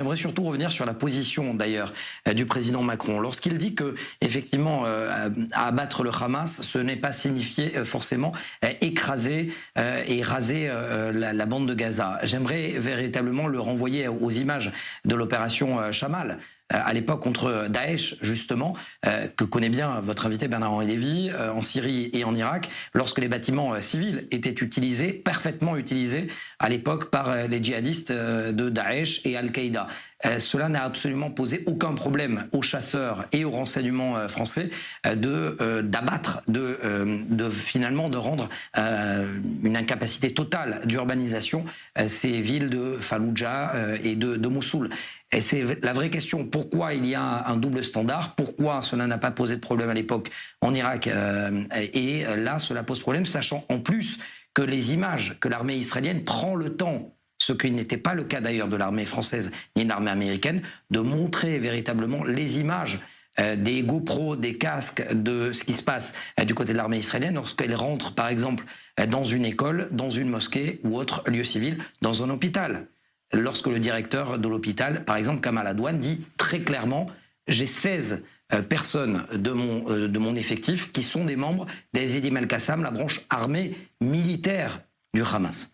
J'aimerais surtout revenir sur la position d'ailleurs du président Macron. Lorsqu'il dit que effectivement abattre le Hamas, ce n'est pas signifier forcément écraser et raser la bande de Gaza. J'aimerais véritablement le renvoyer aux images de l'opération Chamal. À l'époque contre Daesh, justement, que connaît bien votre invité Bernard-Henri Lévy, en Syrie et en Irak, lorsque les bâtiments civils étaient utilisés, parfaitement utilisés, à l'époque par les djihadistes de Daesh et Al-Qaïda. Cela n'a absolument posé aucun problème aux chasseurs et aux renseignements français d'abattre, finalement de rendre une incapacité totale d'urbanisation ces villes de Fallujah et de Mossoul. Et c'est la vraie question. Pourquoi il y a un double standard? Pourquoi cela n'a pas posé de problème à l'époque en Irak et là, cela pose problème, sachant en plus que les images que l'armée israélienne prend le temps, ce qui n'était pas le cas d'ailleurs de l'armée française ni de l'armée américaine, de montrer véritablement les images des GoPro, des casques, de ce qui se passe du côté de l'armée israélienne lorsqu'elle rentre par exemple dans une école, dans une mosquée ou autre lieu civil, dans un hôpital. Lorsque le directeur de l'hôpital, par exemple Kamal Adwan, dit très clairement « j'ai 16 personnes de mon effectif qui sont des membres des Edim al-Qassam, la branche armée militaire du Hamas ».